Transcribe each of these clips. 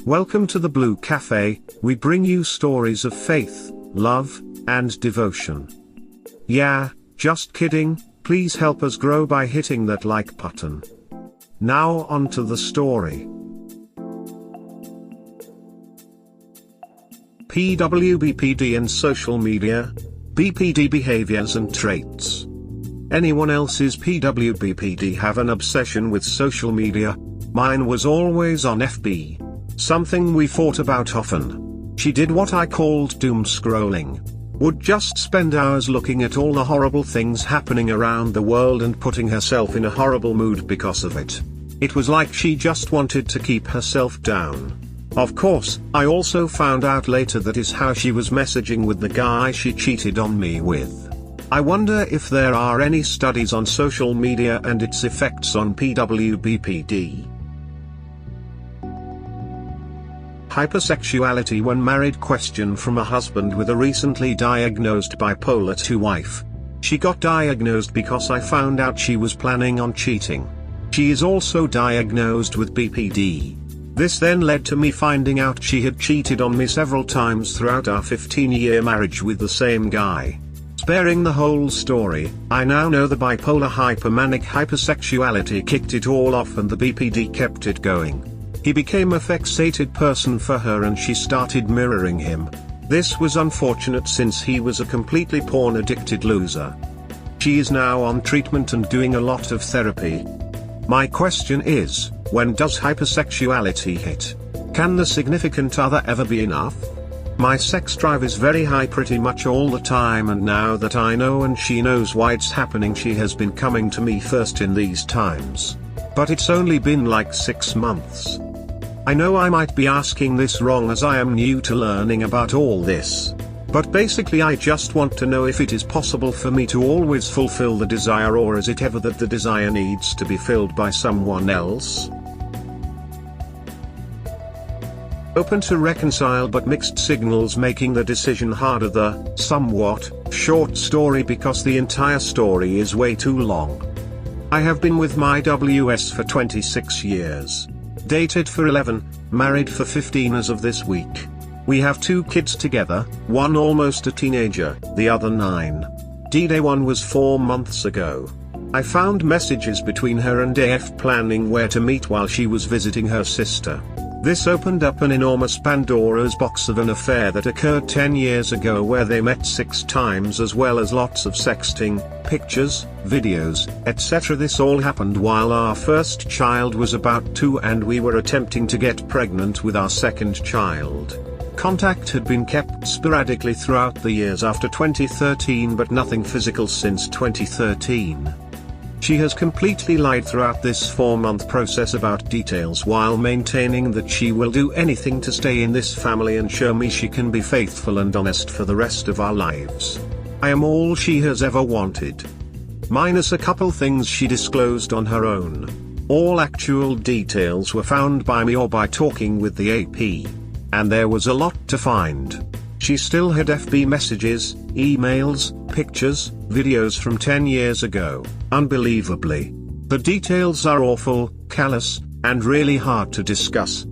Welcome to the Blue Cafe. We bring you stories of faith, love, and devotion. Yeah, just kidding, please help us grow by hitting that like button. Now on to the story. PWBPD and social media, BPD behaviors and traits. Anyone else's PWBPD have an obsession with social media? Mine was always on FB. Something we fought about often. She did what I called doom scrolling. Would just spend hours looking at all the horrible things happening around the world and putting herself in a horrible mood because of it. It was like she just wanted to keep herself down. Of course, I also found out later that is how she was messaging with the guy she cheated on me with. I wonder if there are any studies on social media and its effects on PWBPD. Hyper-sexuality when married? Question from a husband with a recently diagnosed bipolar 2 wife. She got diagnosed because I found out she was planning on cheating. She is also diagnosed with BPD. This then led to me finding out she had cheated on me several times throughout our 15-year marriage with the same guy. Sparing the whole story, I now know the bipolar hypermanic hypersexuality kicked it all off and the BPD kept it going. He became a fixated person for her and she started mirroring him. This was unfortunate since he was a completely porn-addicted loser. She is now on treatment and doing a lot of therapy. My question is, when does hypersexuality hit? Can the significant other ever be enough? My sex drive is very high pretty much all the time, and now that I know and she knows why it's happening, she has been coming to me first in these times. But it's only been like 6 months. I know I might be asking this wrong as I am new to learning about all this. But basically I just want to know if it is possible for me to always fulfill the desire, or is it ever that the desire needs to be filled by someone else? Open to reconcile but mixed signals making the decision harder. The somewhat short story because the entire story is way too long. I have been with my WS for 26 years. Dated for 11, married for 15 as of this week. We have 2 kids together, one almost a teenager, the other 9. D-Day 1 was 4 months ago. I found messages between her and AF planning where to meet while she was visiting her sister. This opened up an enormous Pandora's box of an affair that occurred 10 years ago where they met 6 times, as well as lots of sexting, pictures, videos, etc. This all happened while our first child was about 2 and we were attempting to get pregnant with our second child. Contact had been kept sporadically throughout the years after 2013, but nothing physical since 2013. She has completely lied throughout this 4-month process about details while maintaining that she will do anything to stay in this family and show me she can be faithful and honest for the rest of our lives. I am all she has ever wanted. Minus a couple things she disclosed on her own. All actual details were found by me or by talking with the AP. And there was a lot to find. She still had FB messages, emails, pictures, videos from 10 years ago. Unbelievably. The details are awful, callous, and really hard to discuss.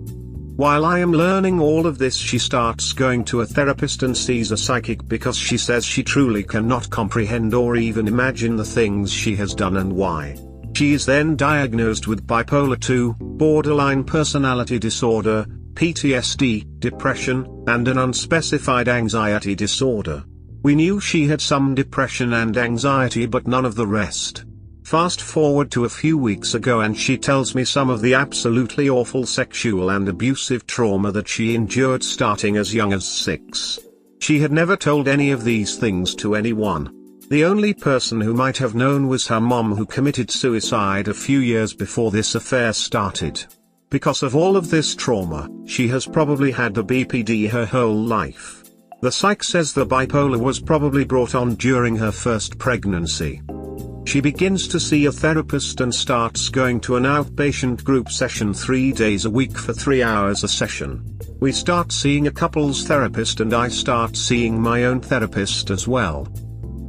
While I am learning all of this, she starts going to a therapist and sees a psychic because she says she truly cannot comprehend or even imagine the things she has done and why. She is then diagnosed with bipolar 2, borderline personality disorder, PTSD, depression, and an unspecified anxiety disorder. We knew she had some depression and anxiety but none of the rest. Fast forward to a few weeks ago and she tells me some of the absolutely awful sexual and abusive trauma that she endured starting as young as 6. She had never told any of these things to anyone. The only person who might have known was her mom, who committed suicide a few years before this affair started. Because of all of this trauma, she has probably had the BPD her whole life. The psych says the bipolar was probably brought on during her first pregnancy. She begins to see a therapist and starts going to an outpatient group session 3 days a week for 3 hours a session. We start seeing a couples therapist and I start seeing my own therapist as well.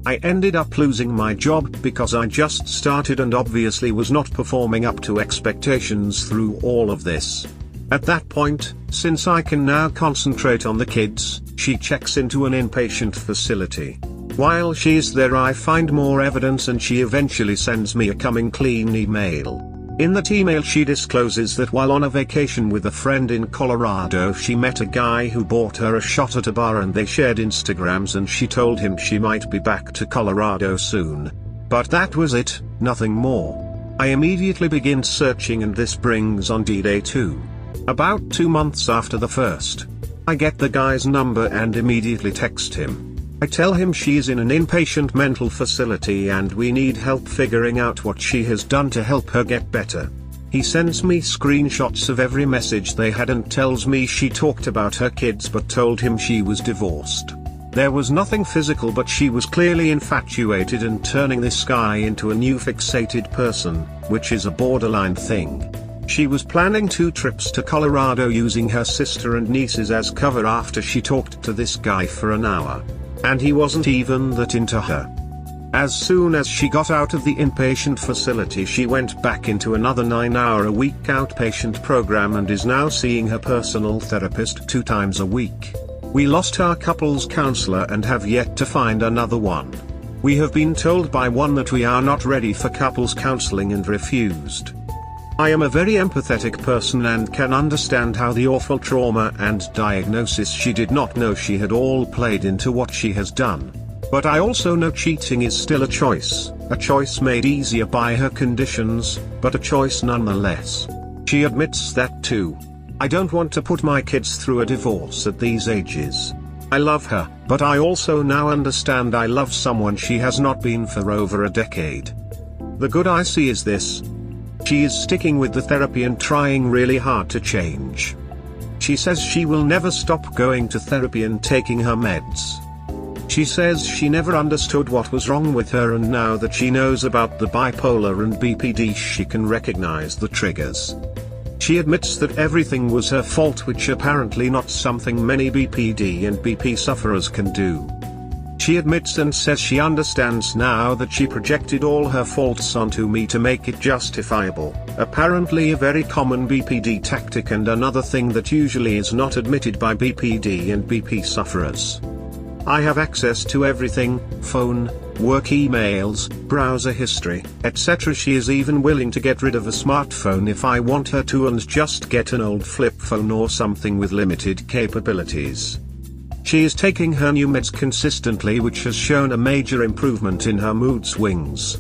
I ended up losing my job because I just started and obviously was not performing up to expectations through all of this. At that point, since I can now concentrate on the kids, she checks into an inpatient facility. While she's there I find more evidence and she eventually sends me a coming clean email. In that email she discloses that while on a vacation with a friend in Colorado she met a guy who bought her a shot at a bar and they shared Instagrams and she told him she might be back to Colorado soon. But that was it, nothing more. I immediately begin searching and this brings on D-Day 2. About 2 months after the first. I get the guy's number and immediately text him. I tell him she's in an inpatient mental facility and we need help figuring out what she has done to help her get better. He sends me screenshots of every message they had and tells me she talked about her kids but told him she was divorced. There was nothing physical but she was clearly infatuated and turning this guy into a new fixated person, which is a borderline thing. She was planning 2 trips to Colorado using her sister and nieces as cover after she talked to this guy for an hour. And he wasn't even that into her. As soon as she got out of the inpatient facility she went back into another 9-hour-a-week outpatient program and is now seeing her personal therapist 2 times a week. We lost our couples counselor and have yet to find another one. We have been told by one that we are not ready for couples counseling and refused. I am a very empathetic person and can understand how the awful trauma and diagnosis she did not know she had all played into what she has done. But I also know cheating is still a choice made easier by her conditions, but a choice nonetheless. She admits that too. I don't want to put my kids through a divorce at these ages. I love her, but I also now understand I love someone she has not been for over a decade. The good I see is this. She is sticking with the therapy and trying really hard to change. She says she will never stop going to therapy and taking her meds. She says she never understood what was wrong with her and now that she knows about the bipolar and BPD she can recognize the triggers. She admits that everything was her fault, which apparently not something many BPD and BP sufferers can do. She admits and says she understands now that she projected all her faults onto me to make it justifiable, apparently a very common BPD tactic and another thing that usually is not admitted by BPD and BP sufferers. I have access to everything, phone, work emails, browser history, etc. She is even willing to get rid of a smartphone if I want her to and just get an old flip phone or something with limited capabilities. She is taking her new meds consistently, which has shown a major improvement in her mood swings.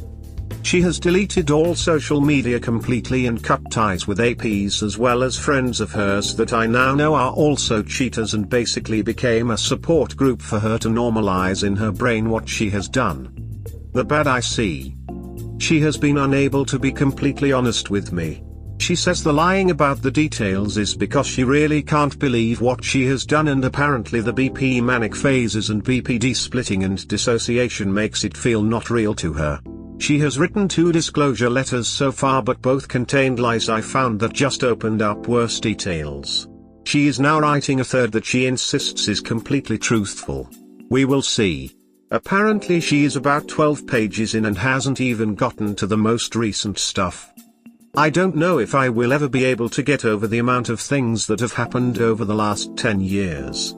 She has deleted all social media completely and cut ties with APs as well as friends of hers that I now know are also cheaters, and basically became a support group for her to normalize in her brain what she has done. The bad I see. She has been unable to be completely honest with me. She says the lying about the details is because she really can't believe what she has done, and apparently the BP manic phases and BPD splitting and dissociation makes it feel not real to her. She has written 2 disclosure letters so far, but both contained lies I found that just opened up worse details. She is now writing a 3rd that she insists is completely truthful. We will see. Apparently she is about 12 pages in and hasn't even gotten to the most recent stuff. I don't know if I will ever be able to get over the amount of things that have happened over the last 10 years.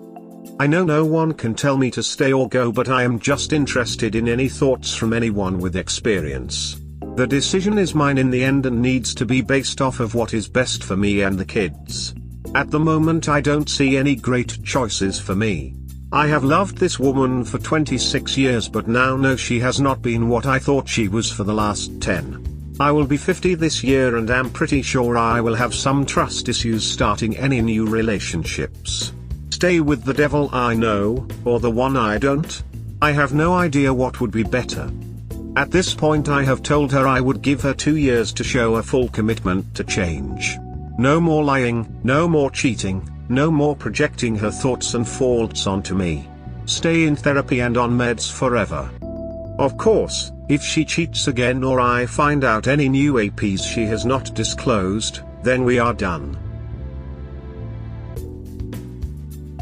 I know no one can tell me to stay or go, but I am just interested in any thoughts from anyone with experience. The decision is mine in the end and needs to be based off of what is best for me and the kids. At the moment I don't see any great choices for me. I have loved this woman for 26 years but now know she has not been what I thought she was for the last 10. I will be 50 this year and am pretty sure I will have some trust issues starting any new relationships. Stay with the devil I know, or the one I don't? I have no idea what would be better. At this point I have told her I would give her 2 years to show a full commitment to change. No more lying, no more cheating, no more projecting her thoughts and faults onto me. Stay in therapy and on meds forever. Of course, if she cheats again or I find out any new APs she has not disclosed, then we are done.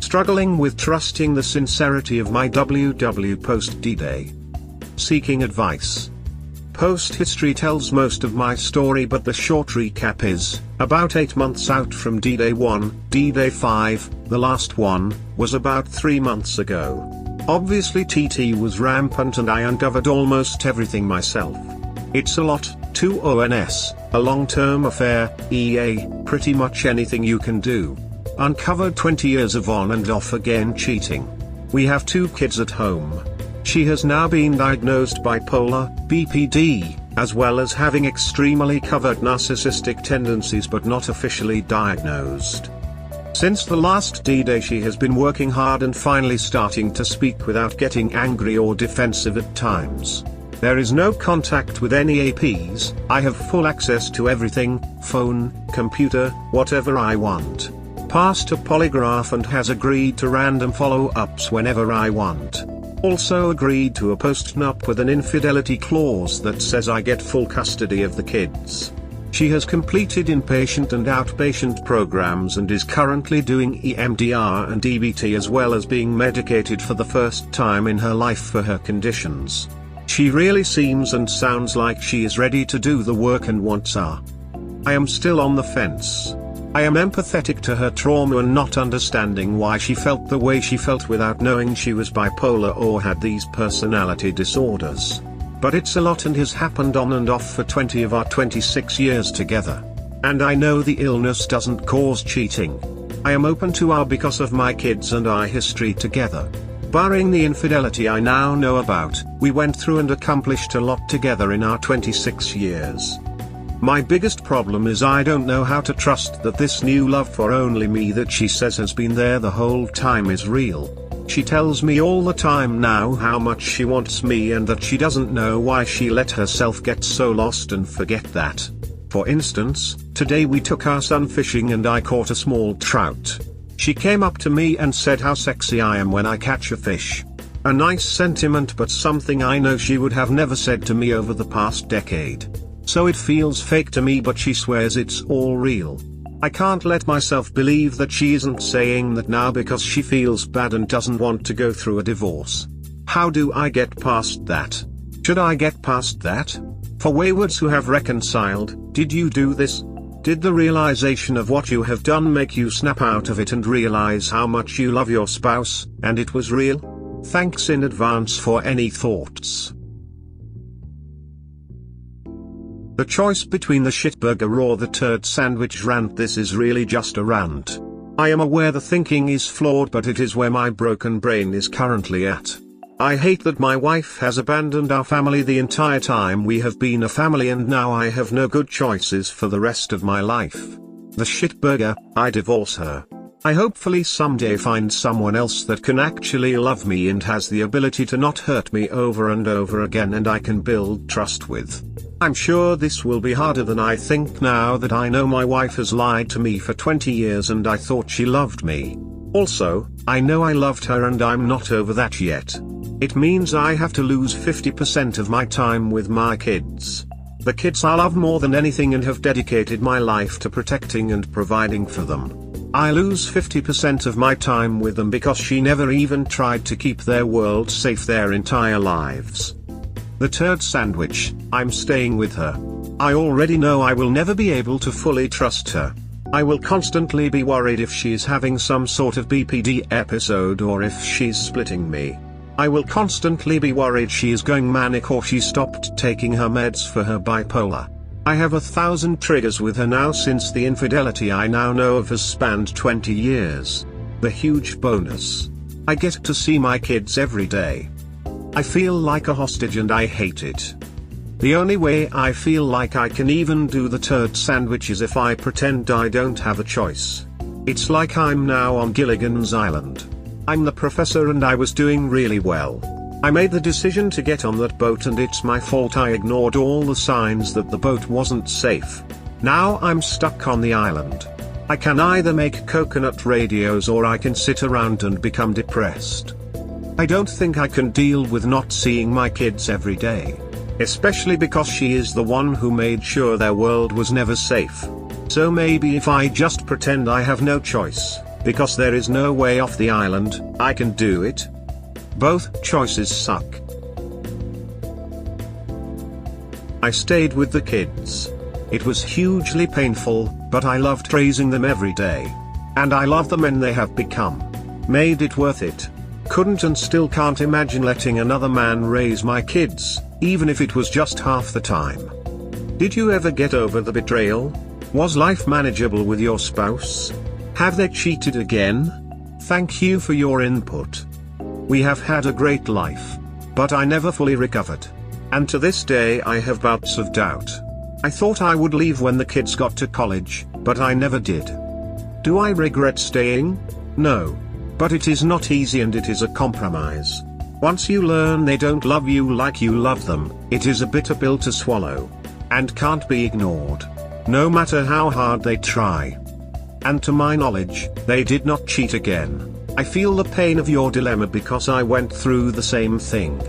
Struggling with trusting the sincerity of my WW post D-Day. Seeking advice. Post history tells most of my story, but the short recap is, about 8 months out from D-Day 1, D-Day 5, the last one, was about 3 months ago. Obviously TT was rampant and I uncovered almost everything myself. It's a lot, 2 ONS, a long-term affair, EA, pretty much anything you can do. Uncovered 20 years of on and off again cheating. We have 2 kids at home. She has now been diagnosed bipolar, BPD, as well as having extremely covert narcissistic tendencies but not officially diagnosed. Since the last D-Day she has been working hard and finally starting to speak without getting angry or defensive at times. There is no contact with any APs, I have full access to everything, phone, computer, whatever I want. Passed a polygraph and has agreed to random follow-ups whenever I want. Also agreed to a post-nup with an infidelity clause that says I get full custody of the kids. She has completed inpatient and outpatient programs and is currently doing EMDR and DBT as well as being medicated for the first time in her life for her conditions. She really seems and sounds like she is ready to do the work and wants our. I am still on the fence. I am empathetic to her trauma and not understanding why she felt the way she felt without knowing she was bipolar or had these personality disorders. But it's a lot and has happened on and off for 20 of our 26 years together. And I know the illness doesn't cause cheating. I am open to our because of my kids and our history together. Barring the infidelity I now know about, we went through and accomplished a lot together in our 26 years. My biggest problem is I don't know how to trust that this new love for only me that she says has been there the whole time is real. She tells me all the time now how much she wants me and that she doesn't know why she let herself get so lost and forget that. For instance, today we took our son fishing and I caught a small trout. She came up to me and said how sexy I am when I catch a fish. A nice sentiment but something I know she would have never said to me over the past decade. So it feels fake to me but she swears it's all real. I can't let myself believe that she isn't saying that now because she feels bad and doesn't want to go through a divorce. How do I get past that? Should I get past that? For waywards who have reconciled, did you do this? Did the realization of what you have done make you snap out of it and realize how much you love your spouse, and it was real? Thanks in advance for any thoughts. The choice between the shitburger or the turd sandwich rant. This is really just a rant. I am aware the thinking is flawed but it is where my broken brain is currently at. I hate that my wife has abandoned our family the entire time we have been a family and now I have no good choices for the rest of my life. The shitburger, I divorce her. I hopefully someday find someone else that can actually love me and has the ability to not hurt me over and over again and I can build trust with. I'm sure this will be harder than I think now that I know my wife has lied to me for 20 years and I thought she loved me. Also, I know I loved her and I'm not over that yet. It means I have to lose 50% of my time with my kids. The kids I love more than anything and have dedicated my life to protecting and providing for them. I lose 50% of my time with them because she never even tried to keep their world safe their entire lives. The turd sandwich, I'm staying with her. I already know I will never be able to fully trust her. I will constantly be worried if she's having some sort of BPD episode or if she's splitting me. I will constantly be worried she is going manic or she stopped taking her meds for her bipolar. I have 1,000 triggers with her now since the infidelity I now know of has spanned 20 years. The huge bonus. I get to see my kids every day. I feel like a hostage and I hate it. The only way I feel like I can even do the turd sandwich is if I pretend I don't have a choice. It's like I'm now on Gilligan's Island. I'm the professor and I was doing really well. I made the decision to get on that boat and it's my fault I ignored all the signs that the boat wasn't safe. Now I'm stuck on the island. I can either make coconut radios or I can sit around and become depressed. I don't think I can deal with not seeing my kids every day. Especially because she is the one who made sure their world was never safe. So maybe if I just pretend I have no choice, because there is no way off the island, I can do it. Both choices suck. I stayed with the kids. It was hugely painful, but I loved raising them every day. And I love the men they have become. Made it worth it. Couldn't and still can't imagine letting another man raise my kids, even if it was just half the time. Did you ever get over the betrayal? Was life manageable with your spouse? Have they cheated again? Thank you for your input. We have had a great life. But I never fully recovered. And to this day I have bouts of doubt. I thought I would leave when the kids got to college, but I never did. Do I regret staying? No. But it is not easy and it is a compromise. Once you learn they don't love you like you love them, it is a bitter pill to swallow. And can't be ignored. No matter how hard they try. And to my knowledge, they did not cheat again. I feel the pain of your dilemma because I went through the same thing.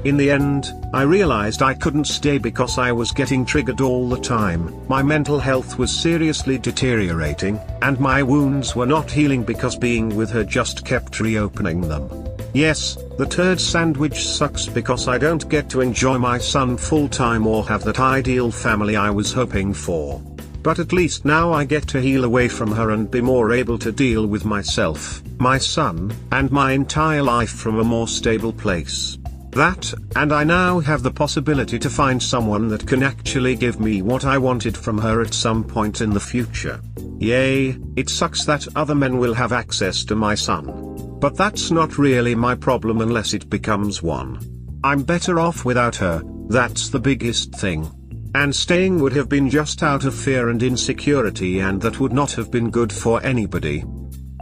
In the end, I realized I couldn't stay because I was getting triggered all the time, my mental health was seriously deteriorating, and my wounds were not healing because being with her just kept reopening them. Yes, the turd sandwich sucks because I don't get to enjoy my son full time or have that ideal family I was hoping for. But at least now I get to heal away from her and be more able to deal with myself, my son, and my entire life from a more stable place. That, and I now have the possibility to find someone that can actually give me what I wanted from her at some point in the future. Yay, it sucks that other men will have access to my son. But that's not really my problem unless it becomes one. I'm better off without her, that's the biggest thing. And staying would have been just out of fear and insecurity, and that would not have been good for anybody.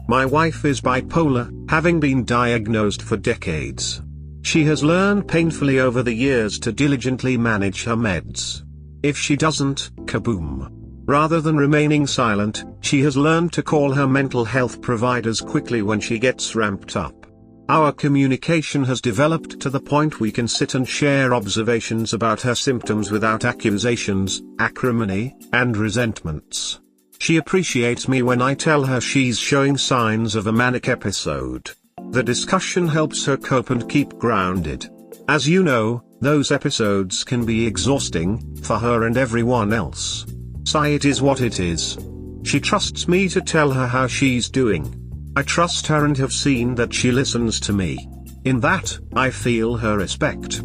My wife is bipolar, having been diagnosed for decades. She has learned painfully over the years to diligently manage her meds. If she doesn't, kaboom. Rather than remaining silent, she has learned to call her mental health providers quickly when she gets ramped up. Our communication has developed to the point we can sit and share observations about her symptoms without accusations, acrimony, and resentments. She appreciates me when I tell her she's showing signs of a manic episode. The discussion helps her cope and keep grounded. As you know, those episodes can be exhausting, for her and everyone else. So it is what it is. She trusts me to tell her how she's doing. I trust her and have seen that she listens to me. In that, I feel her respect.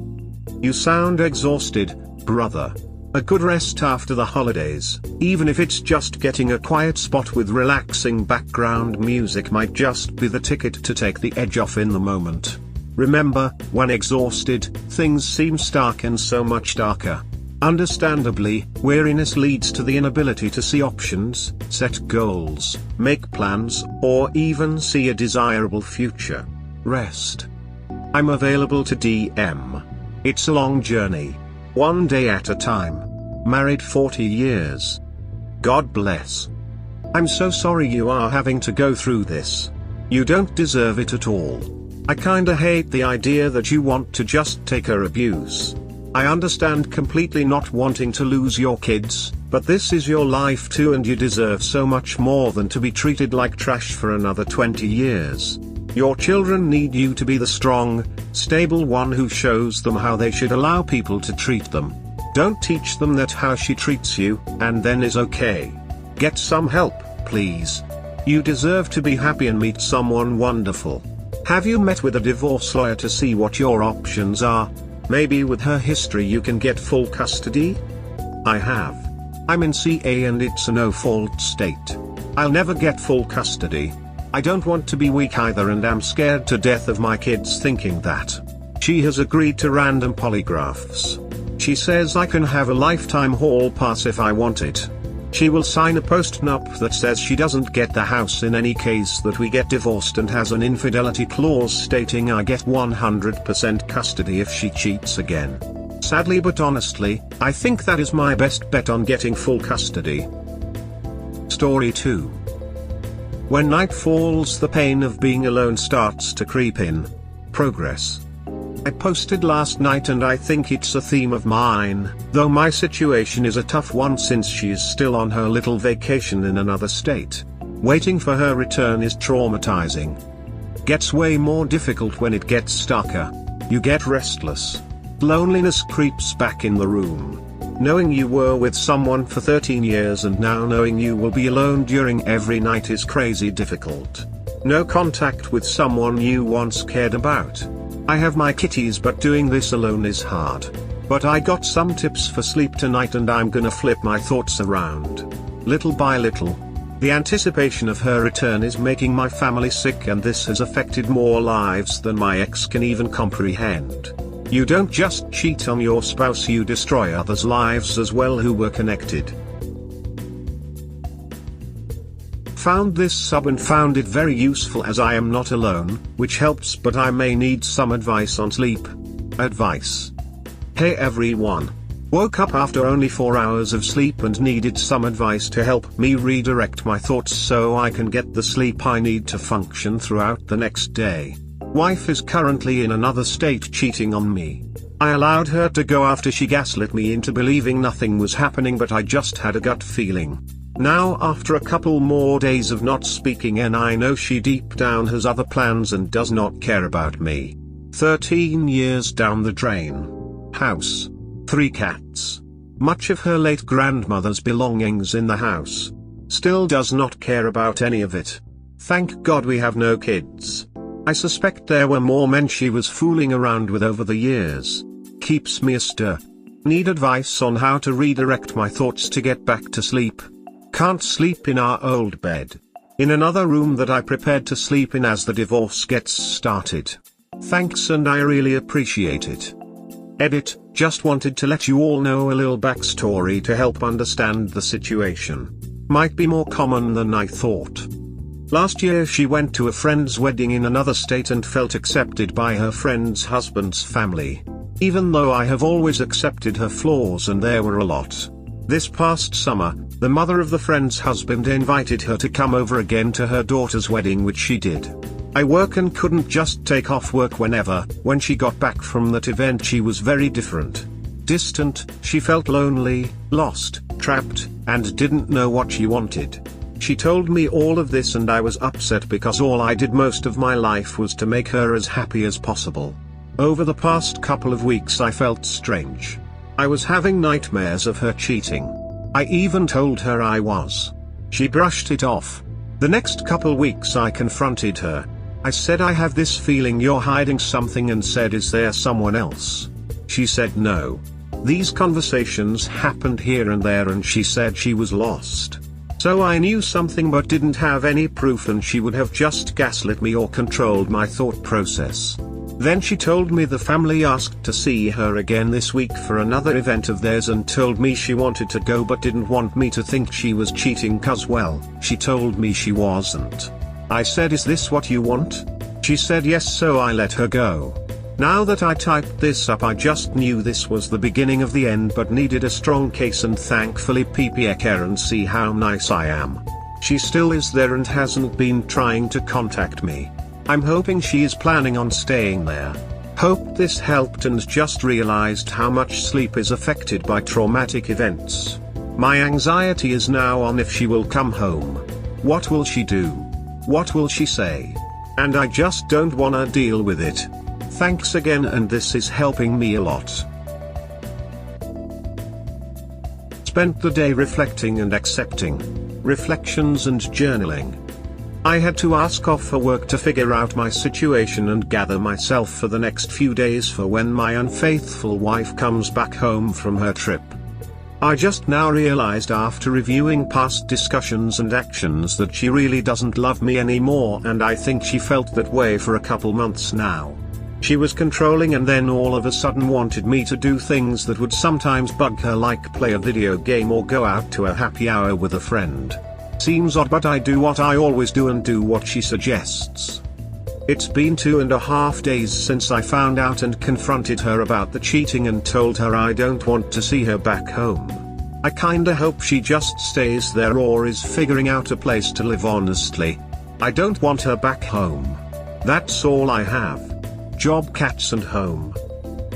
You sound exhausted, brother. A good rest after the holidays, even if it's just getting a quiet spot with relaxing background music, might just be the ticket to take the edge off in the moment. Remember, when exhausted, things seem stark and so much darker. Understandably, weariness leads to the inability to see options, set goals, make plans, or even see a desirable future. Rest. I'm available to DM. It's a long journey. One day at a time. Married 40 years. God bless. I'm so sorry you are having to go through this. You don't deserve it at all. I kinda hate the idea that you want to just take her abuse. I understand completely not wanting to lose your kids, but this is your life too, and you deserve so much more than to be treated like trash for another 20 years. Your children need you to be the strong, stable one who shows them how they should allow people to treat them. Don't teach them that how she treats you, and then is okay. Get some help, please. You deserve to be happy and meet someone wonderful. Have you met with a divorce lawyer to see what your options are? Maybe with her history you can get full custody? I have. I'm in CA and it's a no-fault state. I'll never get full custody. I don't want to be weak either, and am scared to death of my kids thinking that. She has agreed to random polygraphs. She says I can have a lifetime hall pass if I want it. She will sign a post-nup that says she doesn't get the house in any case that we get divorced, and has an infidelity clause stating I get 100% custody if she cheats again. Sadly but honestly, I think that is my best bet on getting full custody. Story 2. When night falls, the pain of being alone starts to creep in. Progress. I posted last night and I think it's a theme of mine, though my situation is a tough one since she is still on her little vacation in another state. Waiting for her return is traumatizing. Gets way more difficult when it gets darker. You get restless. Loneliness creeps back in the room. Knowing you were with someone for 13 years and now knowing you will be alone during every night is crazy difficult. No contact with someone you once cared about. I have my kitties, but doing this alone is hard. But I got some tips for sleep tonight and I'm gonna flip my thoughts around. Little by little. The anticipation of her return is making my family sick, and this has affected more lives than my ex can even comprehend. You don't just cheat on your spouse, you destroy others' lives as well who were connected. Found this sub and found it very useful as I am not alone, which helps, but I may need some advice on sleep. Advice. Hey everyone. Woke up after only 4 hours of sleep and needed some advice to help me redirect my thoughts so I can get the sleep I need to function throughout the next day. Wife is currently in another state cheating on me. I allowed her to go after she gaslit me into believing nothing was happening, but I just had a gut feeling. Now after a couple more days of not speaking, and I know she deep down has other plans and does not care about me. 13 years down the drain. House. 3 cats. Much of her late grandmother's belongings in the house. Still does not care about any of it. Thank God we have no kids. I suspect there were more men she was fooling around with over the years. Keeps me astir. Need advice on how to redirect my thoughts to get back to sleep. Can't sleep in our old bed. In another room that I prepared to sleep in as the divorce gets started. Thanks, and I really appreciate it. Edit, just wanted to let you all know a little backstory to help understand the situation. Might be more common than I thought. Last year she went to a friend's wedding in another state and felt accepted by her friend's husband's family. Even though I have always accepted her flaws, and there were a lot. This past summer, the mother of the friend's husband invited her to come over again to her daughter's wedding, which she did. I work and couldn't just take off work whenever. When she got back from that event, she was very different. Distant, she felt lonely, lost, trapped, and didn't know what she wanted. She told me all of this and I was upset because all I did most of my life was to make her as happy as possible. Over the past couple of weeks I felt strange. I was having nightmares of her cheating. I even told her I was. She brushed it off. The next couple weeks I confronted her. I said, I have this feeling you're hiding something, and said, is there someone else? She said no. These conversations happened here and there, and she said she was lost. So I knew something but didn't have any proof, and she would have just gaslit me or controlled my thought process. Then she told me the family asked to see her again this week for another event of theirs and told me she wanted to go but didn't want me to think she was cheating cause, well, she told me she wasn't. I said, is this what you want? She said yes, so I let her go. Now that I typed this up, I just knew this was the beginning of the end, but needed a strong case, and thankfully PPK and see how nice I am. She still is there and hasn't been trying to contact me. I'm hoping she is planning on staying there. Hope this helped and just realized how much sleep is affected by traumatic events. My anxiety is now on if she will come home. What will she do? What will she say? And I just don't wanna deal with it. Thanks again, and this is helping me a lot. Spent the day reflecting and accepting. Reflections and journaling. I had to ask off for work to figure out my situation and gather myself for the next few days for when my unfaithful wife comes back home from her trip. I just now realized after reviewing past discussions and actions that she really doesn't love me anymore, and I think she felt that way for a couple months now. She was controlling and then all of a sudden wanted me to do things that would sometimes bug her, like play a video game or go out to a happy hour with a friend. Seems odd, but I do what I always do and do what she suggests. It's been 2.5 days since I found out and confronted her about the cheating and told her I don't want to see her back home. I kinda hope she just stays there or is figuring out a place to live honestly. I don't want her back home. That's all I have. Job, cats and home.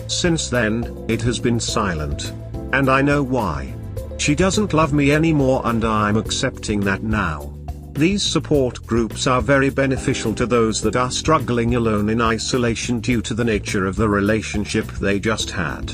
Since then, it has been silent. And I know why. She doesn't love me anymore and I'm accepting that now. These support groups are very beneficial to those that are struggling alone in isolation due to the nature of the relationship they just had.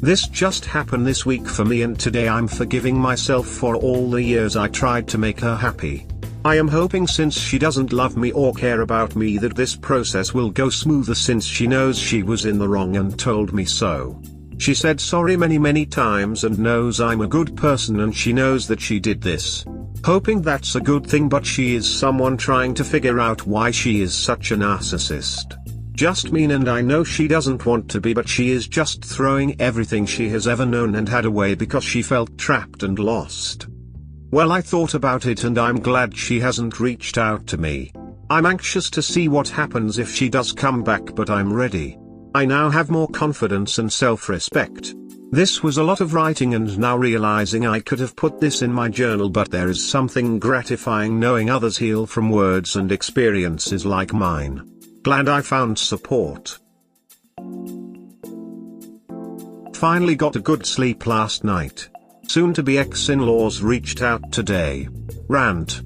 This just happened this week for me, and today I'm forgiving myself for all the years I tried to make her happy. I am hoping, since she doesn't love me or care about me, that this process will go smoother, since she knows she was in the wrong and told me so. She said sorry many times and knows I'm a good person, and she knows that she did this. Hoping that's a good thing, but she is someone trying to figure out why she is such a narcissist. Just mean, and I know she doesn't want to be, but she is just throwing everything she has ever known and had away because she felt trapped and lost. Well, I thought about it and I'm glad she hasn't reached out to me. I'm anxious to see what happens if she does come back, but I'm ready. I now have more confidence and self-respect. This was a lot of writing, and now realizing I could have put this in my journal, but there is something gratifying knowing others heal from words and experiences like mine. Glad I found support. Finally got a good sleep last night. Soon-to-be ex-in-laws reached out today. Rant.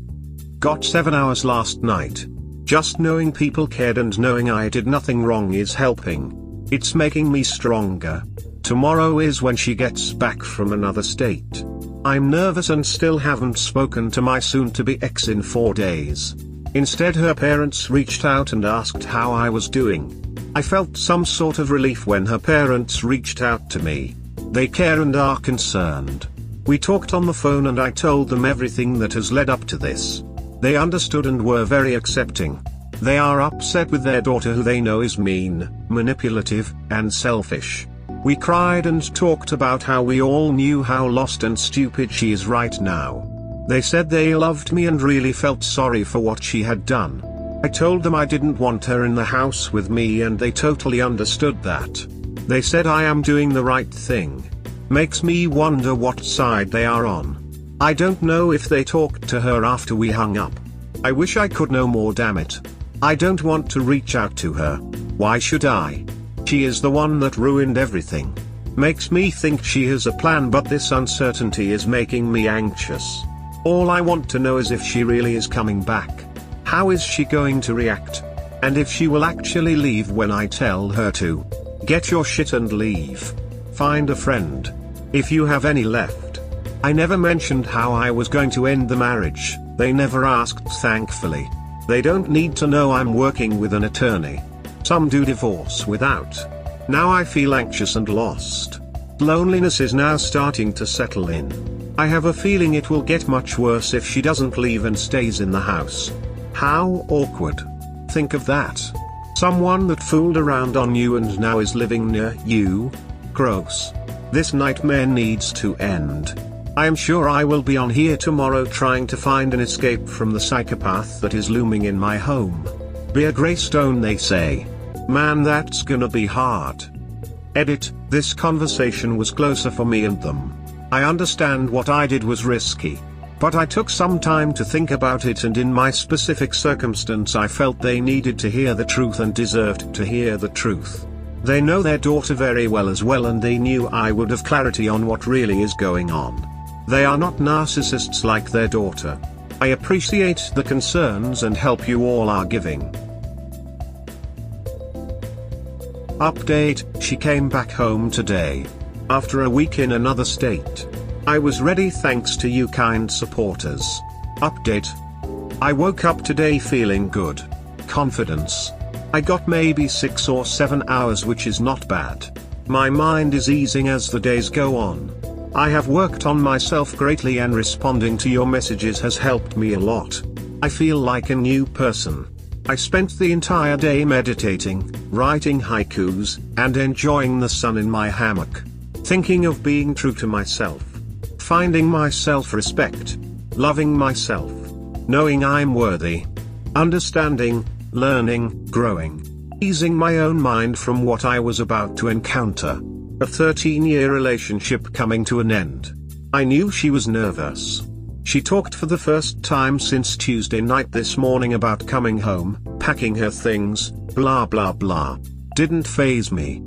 Got 7 hours last night. Just knowing people cared and knowing I did nothing wrong is helping. It's making me stronger. Tomorrow is when she gets back from another state. I'm nervous and still haven't spoken to my soon-to-be ex in 4 days. Instead, her parents reached out and asked how I was doing. I felt some sort of relief when her parents reached out to me. They care and are concerned. We talked on the phone and I told them everything that has led up to this. They understood and were very accepting. They are upset with their daughter, who they know is mean, manipulative, and selfish. We cried and talked about how we all knew how lost and stupid she is right now. They said they loved me and really felt sorry for what she had done. I told them I didn't want her in the house with me, and they totally understood that. They said I am doing the right thing. Makes me wonder what side they are on. I don't know if they talked to her after we hung up. I wish I could know more, damn it. I don't want to reach out to her. Why should I? She is the one that ruined everything. Makes me think she has a plan, but this uncertainty is making me anxious. All I want to know is if she really is coming back. How is she going to react? And if she will actually leave when I tell her to. Get your shit and leave. Find a friend. If you have any left. I never mentioned how I was going to end the marriage. They never asked, thankfully. They don't need to know I'm working with an attorney. Some do divorce without. Now I feel anxious and lost. Loneliness is now starting to settle in. I have a feeling it will get much worse if she doesn't leave and stays in the house. How awkward. Think of that. Someone that fooled around on you and now is living near you. Gross. This nightmare needs to end. I am sure I will be on here tomorrow trying to find an escape from the psychopath that is looming in my home. Be a greystone, they say. Man, that's gonna be hard. Edit, this conversation was closer for me and them. I understand what I did was risky. But I took some time to think about it, and in my specific circumstance I felt they needed to hear the truth and deserved to hear the truth. They know their daughter very well as well, and they knew I would have clarity on what really is going on. They are not narcissists like their daughter. I appreciate the concerns and help you all are giving. Update, she came back home today. After a week in another state. I was ready thanks to you kind supporters. Update. I woke up today feeling good. Confidence. I got maybe 6 or 7 hours, which is not bad. My mind is easing as the days go on. I have worked on myself greatly, and responding to your messages has helped me a lot. I feel like a new person. I spent the entire day meditating, writing haikus, and enjoying the sun in my hammock. Thinking of being true to myself. Finding my self-respect. Loving myself. Knowing I'm worthy. Understanding, learning, growing. Easing my own mind from what I was about to encounter. A 13-year relationship coming to an end. I knew she was nervous. She talked for the first time since Tuesday night this morning about coming home, packing her things, blah blah blah. Didn't faze me.